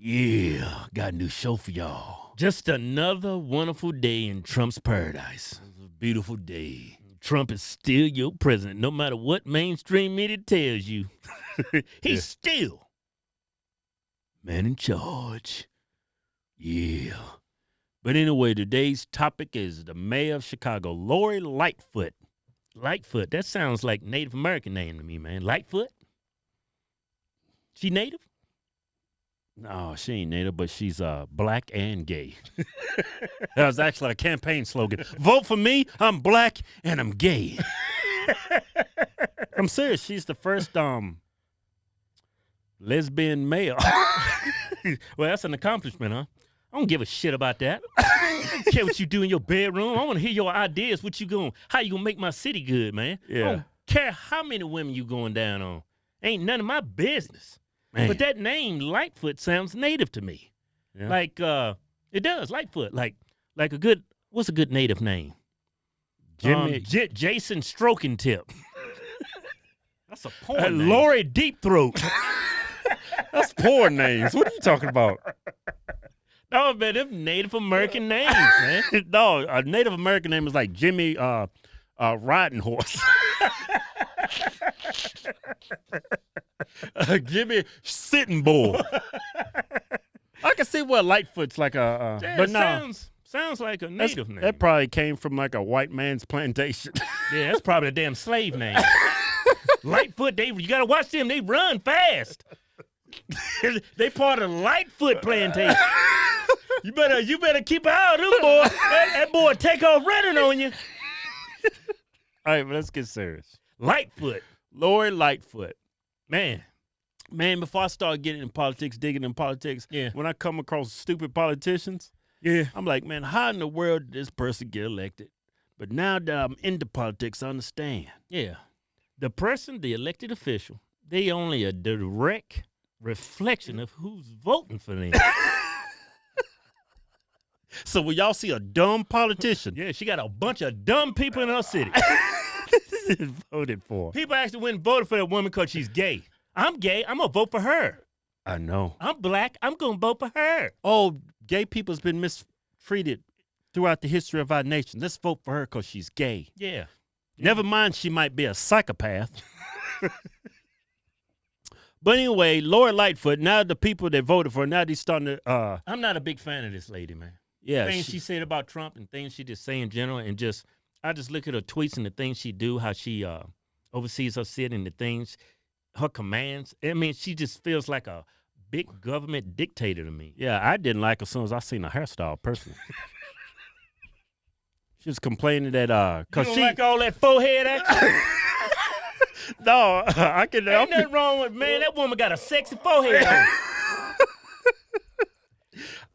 Yeah, got a new show for y'all. Just another wonderful day in Trump's paradise. It's a beautiful day. Trump is still your president, no matter what mainstream media tells you. He's still man in charge. Yeah. But anyway, today's topic is the mayor of Chicago, Lori Lightfoot. Lightfoot, that sounds like Native American name to me, man. Lightfoot? She Native? No, she ain't Native, but she's black and gay. That was actually a campaign slogan. Vote for me, I'm black and I'm gay. I'm serious. She's the first lesbian mayor. Well, that's an accomplishment, huh? I don't give a shit about that. I don't care what you do in your bedroom. I want to hear your ideas. How you gonna make my city good, man? Yeah. I don't care how many women you going down on. Ain't none of my business. Man. But that name, Lightfoot, sounds native to me. Yeah. Like, it does, Lightfoot. Like what's a good native name? Jason Stroking Tip. That's a porn name. Lori Deep Throat. That's porn names. What are you talking about? No, man, them Native American names, man. No, a Native American name is like Jimmy Riding Horse. Jimmy Sitting Bull. I can see what Lightfoot's like but no. Sounds like a native name. That probably came from like a white man's plantation. Yeah, that's probably a damn slave name. Lightfoot, you gotta watch them. They run fast. They part of the Lightfoot plantation. You better keep an eye on them, boy. That boy take off running on you. All right, but let's get serious. Lightfoot. Lori Lightfoot. Man, before I start getting in politics, digging in politics, when I come across stupid politicians, I'm like, man, how in the world did this person get elected? But now that I'm into politics, I understand. Yeah. The person, the elected official, they only a direct reflection of who's voting for them. So when y'all see a dumb politician, she got a bunch of dumb people in her city. Voted for. People actually went and voted for that woman because she's gay. I'm gay. I'm going to vote for her. I know. I'm black. I'm going to vote for her. Oh, gay people's been mistreated throughout the history of our nation. Let's vote for her because she's gay. Yeah. Never mind she might be a psychopath. But anyway, Lori Lightfoot, now the people that voted for her, now they starting to... I'm not a big fan of this lady, man. Yeah. Things she said about Trump and things she just say in general, and I just look at her tweets and the things she do, how she oversees her city and the things, her commands. I mean, she just feels like a big government dictator to me. Yeah, I didn't like her as soon as I seen her hairstyle personally. She was complaining that you don't like all that forehead action? No, I can. Ain't nothing wrong with, man. That woman got a sexy forehead.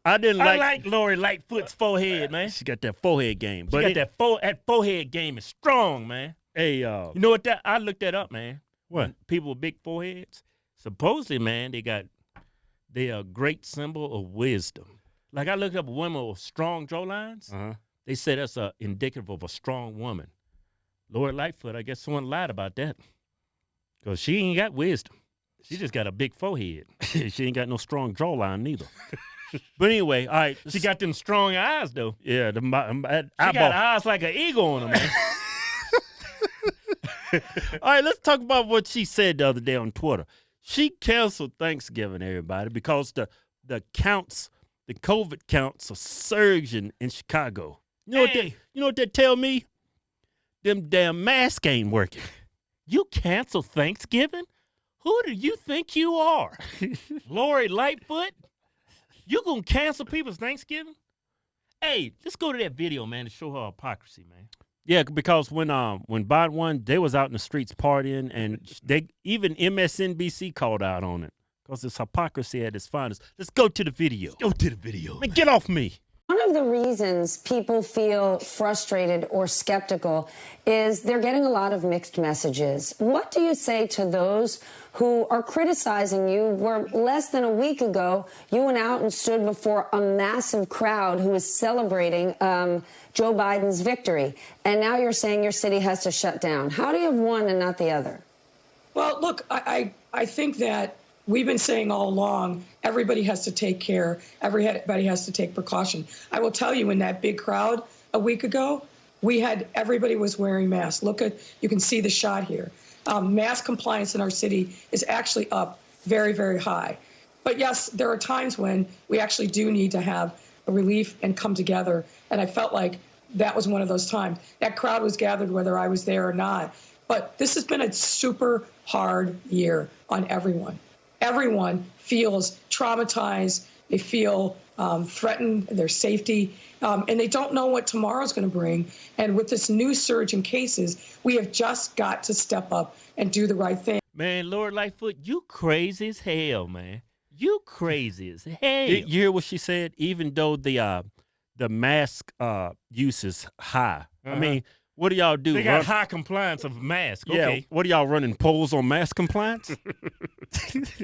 I like Lori Lightfoot's forehead, man. She got that forehead game. But that forehead game is strong, man. Hey, you know what? I looked that up, man. What? People with big foreheads, supposedly, man, they are a great symbol of wisdom. Like I looked up a woman with strong jawlines. They said that's indicative of a strong woman. Lori Lightfoot, I guess someone lied about that. Because she ain't got wisdom. She just got a big forehead. She ain't got no strong jawline neither. But anyway, all right. She got them strong eyes, though. Yeah. She got eyes like an eagle on them, man. All right, let's talk about what she said the other day on Twitter. She canceled Thanksgiving, everybody, because the COVID counts are surging in Chicago. You know what they tell me? Them damn masks ain't working. You cancel Thanksgiving? Who do you think you are? Lori Lightfoot? You gonna cancel people's Thanksgiving? Hey, let's go to that video, man, to show her hypocrisy, man. Yeah, because when Biden won, they was out in the streets partying, and even MSNBC called out on it because it's hypocrisy at its finest. Let's go to the video. Go to the video. Man, get off me. One of the reasons people feel frustrated or skeptical is they're getting a lot of mixed messages. What do you say to those who are criticizing you, where less than a week ago you went out and stood before a massive crowd who was celebrating Joe Biden's victory, and now you're saying your city has to shut down? How do you have one and not the other? Well, look, I think that we've been saying all along, everybody has to take care. Everybody has to take precaution. I will tell you, in that big crowd a week ago, everybody was wearing masks. You can see the shot here. Mask compliance in our city is actually up very, very high. But yes, there are times when we actually do need to have a relief and come together. And I felt like that was one of those times. That crowd was gathered whether I was there or not. But this has been a super hard year on everyone. Everyone feels traumatized. They feel threatened, their safety, and they don't know what tomorrow's going to bring. And with this new surge in cases, we have just got to step up and do the right thing. Man, Lord Lightfoot, you crazy as hell, man. You crazy as hell. You hear what she said? Even though the mask use is high. I mean, what do y'all do? They got high compliance of masks. Yeah. Okay. What are y'all running polls on mask compliance?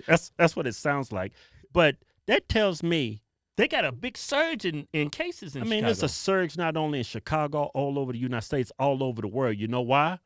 That's what it sounds like. But that tells me they got a big surge in cases in Chicago. I mean, there's a surge not only in Chicago, all over the United States, all over the world. You know why?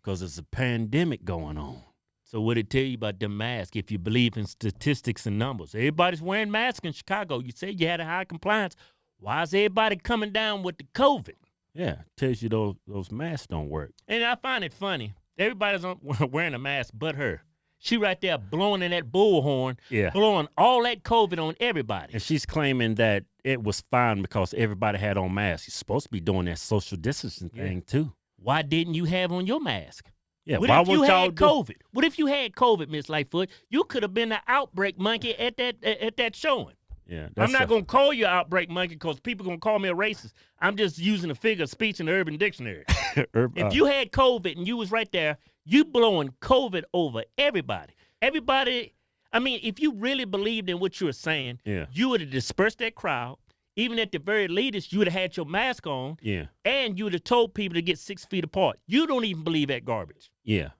Because there's a pandemic going on. So what it tell you about the mask, if you believe in statistics and numbers? Everybody's wearing masks in Chicago. You say you had a high compliance. Why is everybody coming down with the COVID? Yeah, tells you those masks don't work. And I find it funny. Everybody's wearing a mask but her. She right there blowing in that bullhorn, blowing all that COVID on everybody. And she's claiming that it was fine because everybody had on masks. You're supposed to be doing that social distancing thing, too. Why didn't you have on your mask? Yeah, what why if you would y'all had COVID? What if you had COVID, Miss Lightfoot? You could have been the outbreak monkey at that showing. Yeah, I'm not going to call you outbreak monkey because people going to call me a racist. I'm just using a figure of speech in the Urban Dictionary. If you had COVID and you was right there, you blowing COVID over everybody. Everybody, I mean, if you really believed in what you were saying, you would have dispersed that crowd. Even at the very least, you would have had your mask on. Yeah. And you would have told people to get 6 feet apart. You don't even believe that garbage. Yeah.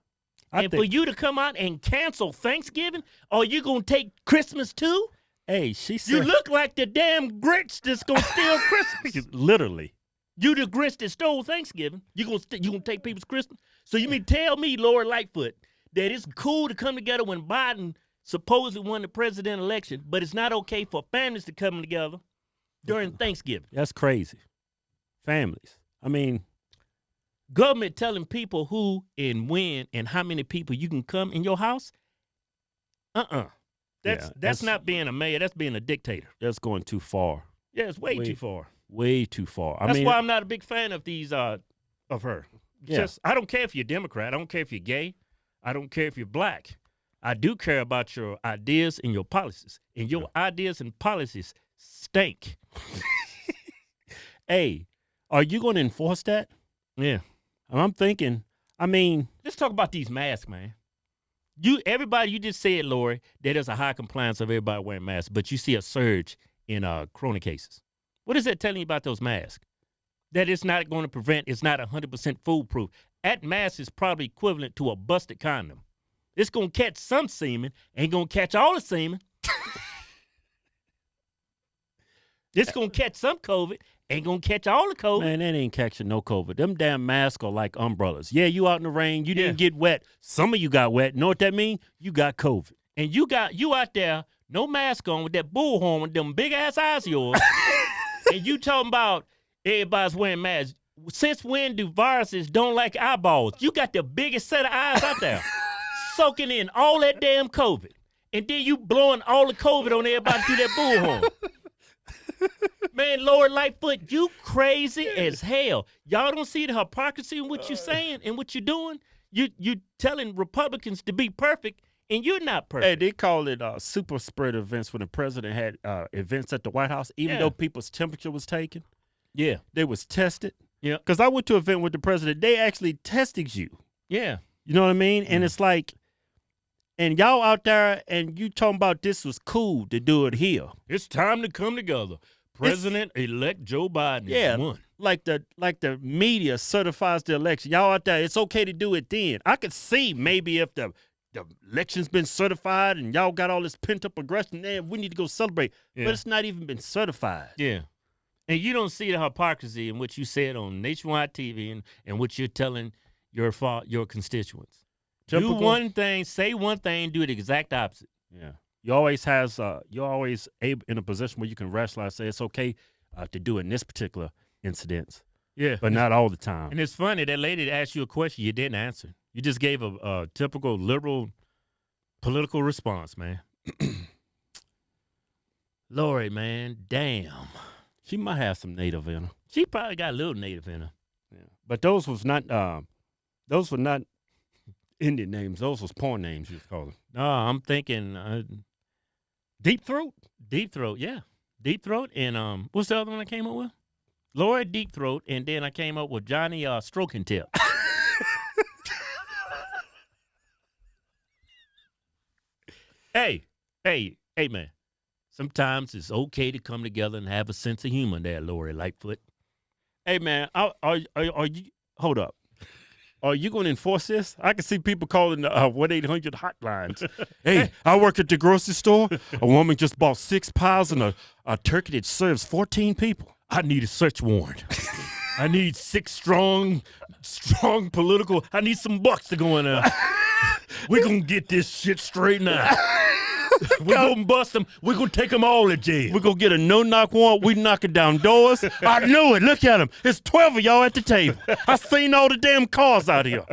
For you to come out and cancel Thanksgiving, are you going to take Christmas too? Hey, she said. You look like the damn Grinch that's going to steal Christmas. Literally. You the Grinch that stole Thanksgiving. You gonna take people's Christmas? So you mean tell me, Lord Lightfoot, that it's cool to come together when Biden supposedly won the president election, but it's not okay for families to come together during Thanksgiving? That's crazy. Families. I mean, government telling people who and when and how many people you can come in your house? That's not being a mayor. That's being a dictator. That's going too far. Yeah, it's way too far. Way too far. That's why I'm not a big fan of these of her. Yeah. I don't care if you're Democrat. I don't care if you're gay. I don't care if you're black. I do care about your ideas and your policies. And your ideas and policies stink. Hey, are you going to enforce that? Yeah. I'm thinking, I mean. Let's talk about these masks, man. Everybody, you just said, Lori, that there's a high compliance of everybody wearing masks, but you see a surge in corona cases. What is that telling you about those masks? That it's not going to prevent, it's not 100% foolproof. That mask is probably equivalent to a busted condom. It's going to catch some semen, ain't going to catch all the semen. It's going to catch some COVID, ain't going to catch all the COVID. Man, that ain't catching no COVID. Them damn masks are like umbrellas. Yeah, you out in the rain, you didn't get wet. Some of you got wet. Know what that mean? You got COVID. And you out there, no mask on with that bullhorn with them big-ass eyes of yours. And you talking about everybody's wearing masks. Since when do viruses don't like eyeballs? You got the biggest set of eyes out there, soaking in all that damn COVID. And then you blowing all the COVID on everybody through that bullhorn. Man, Lord Lightfoot, you crazy as hell. Y'all don't see the hypocrisy in what you're saying and what you're doing? You telling Republicans to be perfect, and you're not perfect. Hey, they call it super spread events when the president had events at the White House, even though people's temperature was taken. Yeah. They was tested. Yeah. Because I went to an event with the president. They actually tested you. Yeah. You know what I mean? And it's like, and y'all out there, and you talking about this was cool to do it here. It's time to come together. President-elect Joe Biden is won. Like the media certifies the election. Y'all out there, it's okay to do it then. I could see maybe if the election's been certified and y'all got all this pent-up aggression there, we need to go celebrate. Yeah. But it's not even been certified. Yeah. And you don't see the hypocrisy in what you said on nationwide TV and what you're telling your constituents. Typical. Do one thing, say one thing, do the exact opposite. Yeah. you're always in a position where you can rationalize, say it's okay to do in this particular incident. Yeah. But not all the time. And it's funny, that lady asked you a question you didn't answer. You just gave a typical liberal political response, man. Lori, man, damn. She might have some native in her. She probably got a little native in her. Yeah. But those were not Indian names. Those was porn names, you was calling. No, I'm thinking Deep Throat? Deep Throat, yeah. Deep Throat, and what's the other one I came up with? Lori Deep Throat, and then I came up with Johnny Stroking Tip. Hey, man. Sometimes it's okay to come together and have a sense of humor there, Lori Lightfoot. Hey, man, are you, hold up. Are you going to enforce this? I can see people calling the 1-800 hotlines. Hey, I work at the grocery store. A woman just bought 6 pies and a turkey that serves 14 people. I need a search warrant. I need 6 strong political. I need some bucks to go in there. We're going to get this shit straightened out. We're going to bust them. We're going to take them all to jail. We're going to get a no-knock warrant. We knocking down doors. I knew it. Look at them. It's 12 of y'all at the table. I seen all the damn cars out here.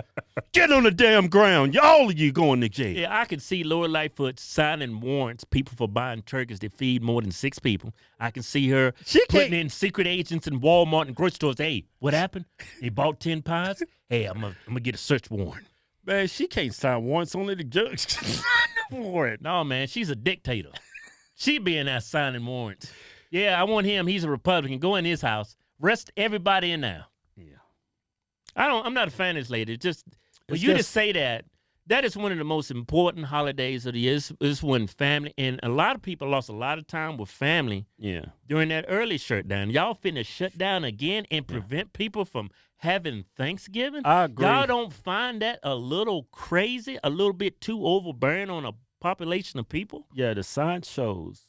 Get on the damn ground. All of you going to jail. Yeah, I can see Lori Lightfoot signing warrants, people for buying turkeys that feed more than 6 people. I can see her putting in secret agents in Walmart and grocery stores. Hey, what happened? They bought 10 pies? Hey, I'm gonna get a search warrant. Man, she can't sign warrants. Only the judge can sign the warrant. No, man, she's a dictator. She be in there signing warrants. Yeah, I want him. He's a Republican. Go in his house. Rest everybody in there. Yeah. I'm not a fan of this lady. To say that is one of the most important holidays of the year. It's when family, and a lot of people lost a lot of time with family during that early shutdown. Y'all finna shut down again and prevent people from having Thanksgiving? I agree. Y'all don't find that a little crazy, a little bit too overbearing on a population of people? Yeah, the science shows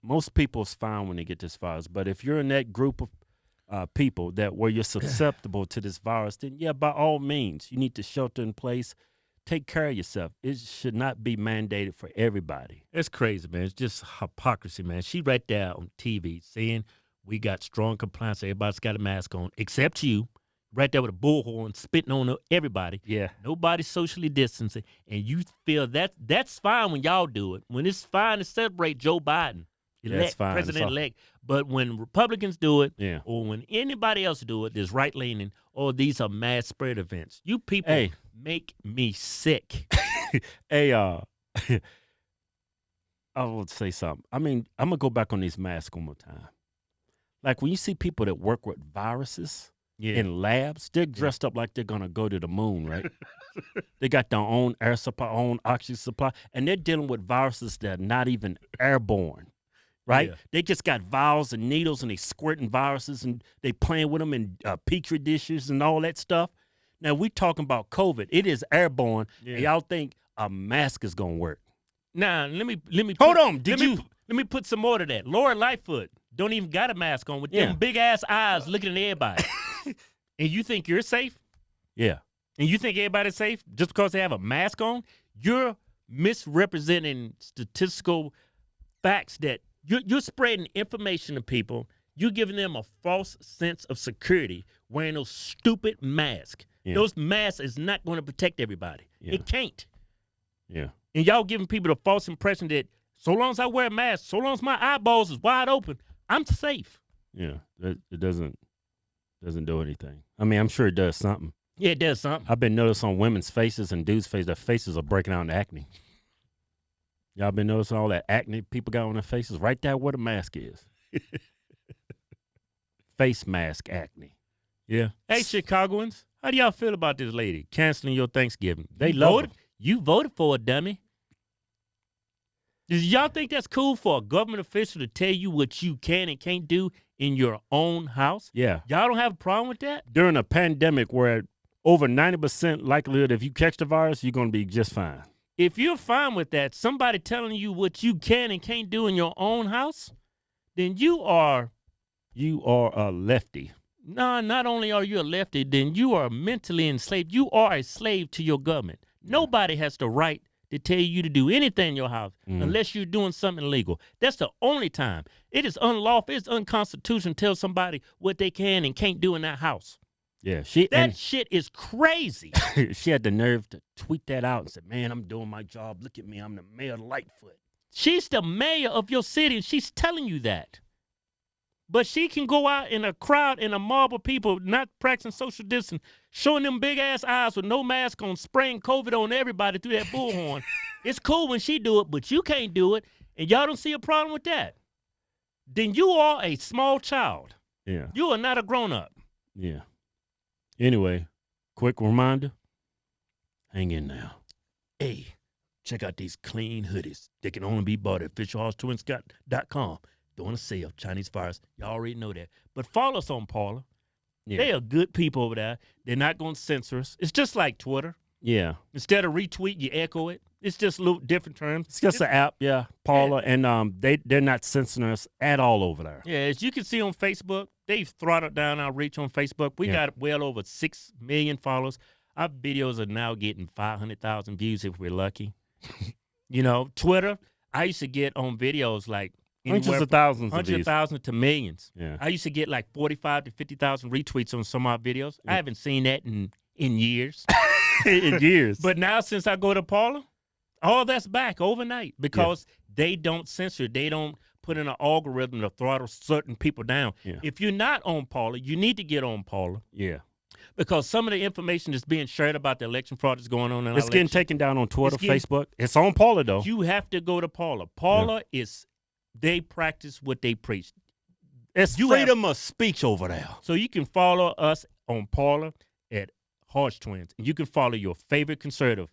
most people's fine when they get this virus. But if you're in that group of people where you're susceptible to this virus, then yeah, by all means, you need to shelter in place. Take care of yourself. It should not be mandated for everybody. It's crazy, man. It's just hypocrisy, man. She right there on TV saying we got strong compliance. Everybody's got a mask on, except you. Right there with a bullhorn spitting on everybody. Yeah. Nobody's socially distancing. And you feel that's fine when y'all do it. When it's fine to celebrate Joe Biden, president-elect. But when Republicans do it, or when anybody else do it, there's right-leaning, or these are mass spread events. You people make me sick. Hey, I would say something. I mean, I'm going to go back on these masks one more time. Like when you see people that work with viruses, in labs, they're dressed up like they're going to go to the moon, right? They got their own air supply, own oxygen supply, and they're dealing with viruses that are not even airborne, right? Yeah. They just got vials and needles, and they squirting viruses, and they playing with them in Petri dishes and all that stuff. Now, we talking about COVID. It is airborne, and y'all think a mask is going to work. Now, let me hold on. Let me put some more to that. Lori Lightfoot don't even got a mask on with them big-ass eyes looking at everybody. And you think you're safe? Yeah. And you think everybody's safe just because they have a mask on? You're misrepresenting statistical facts that you're spreading information to people. You're giving them a false sense of security wearing those stupid masks. Yeah. Those masks is not going to protect everybody. Yeah. It can't. Yeah. And y'all giving people the false impression that so long as I wear a mask, so long as my eyeballs is wide open, I'm safe. Yeah. It doesn't do anything. I mean, I'm sure it does something. Yeah, it does something. I've been noticing on women's faces and dudes' faces, their faces are breaking out in acne. Y'all been noticing all that acne people got on their faces? Right there where the mask is. Face mask acne. Yeah. Hey, Chicagoans, how do y'all feel about this lady canceling your Thanksgiving? They love it. You voted for a dummy. Does y'all think that's cool for a government official to tell you what you can and can't do in your own house? Yeah. Y'all don't have a problem with that? During a pandemic where over 90% likelihood if you catch the virus, you're going to be just fine. If you're fine with that, somebody telling you what you can and can't do in your own house, then you are a lefty. No, not only are you a lefty, then you are mentally enslaved. You are a slave to your government. Nobody has the right to tell you to do anything in your house unless you're doing something illegal. That's the only time. It is unlawful. It's unconstitutional to tell somebody what they can and can't do in that house. Yeah, that shit is crazy. She had the nerve to tweet that out and said, man, I'm doing my job. Look at me. I'm the mayor of Lightfoot. She's the mayor of your city, and she's telling you that. But she can go out in a crowd, in a mob of people, not practicing social distancing, showing them big-ass eyes with no mask on, spraying COVID on everybody through that bullhorn. It's cool when she do it, but you can't do it, and y'all don't see a problem with that. Then you are a small child. Yeah. You are not a grown-up. Yeah. Anyway, quick reminder, hang in now. Hey, check out these clean hoodies. They can only be bought at officialhodgetwins.com. Doing a sale, Chinese virus. Y'all already know that. But follow us on Parler. Yeah. They are good people over there. They're not going to censor us. It's just like Twitter. Yeah. Instead of retweet, you echo it. It's just a little different terms. It's just an app, yeah, Parler, and they're not censoring us at all over there. Yeah, as you can see on Facebook, they've throttled down our reach on Facebook. We got well over 6 million followers. Our videos are now getting 500,000 views if we're lucky. You know, Twitter, I used to get on videos like hundreds of thousands to millions. Yeah. I used to get like 45 to 50,000 retweets on some of our videos. I haven't seen that in years. In years. But now since I go to Parler, all that's back overnight because they don't censor. They don't put in an algorithm to throttle certain people down. Yeah. If you're not on Parler, you need to get on Parler. Yeah. Because some of the information that's being shared about the election fraud that's going on in our It's getting taken down on Twitter, Facebook. It's on Parler, though. You have to go to Parler. Parler is, they practice what they preach. It's freedom of speech over there. So you can follow us on Parler at Hodgetwins. And you can follow your favorite conservative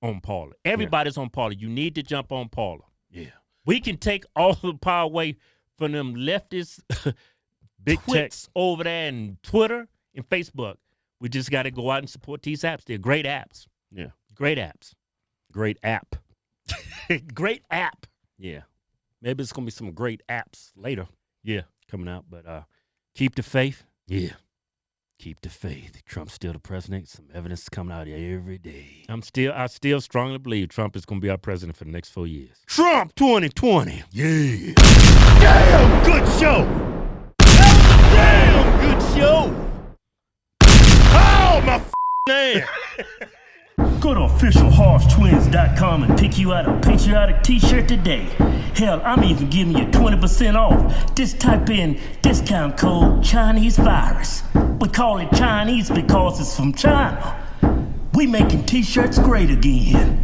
on Parler. Everybody's on Parler. You need to jump on Parler. Yeah. We can take all the power away from them leftist big twits over there in Twitter and Facebook. We just got to go out and support these apps. They're great apps. Yeah. Great apps. Great app. Great app. Yeah. Maybe it's going to be some great apps later. Yeah. Coming out. But keep the faith. Yeah. Keep the faith. Trump's still the president. Some evidence is coming out every day. I still strongly believe Trump is going to be our president for the next 4 years. Trump 2020. Yeah. Damn good show. Damn good show. Oh, my man. Go to officialhodgetwins.com and pick you out a patriotic t-shirt today. Hell, I'm even giving you 20% off. Just type in discount code Chinese virus. We call it Chinese because it's from China. We making t-shirts great again.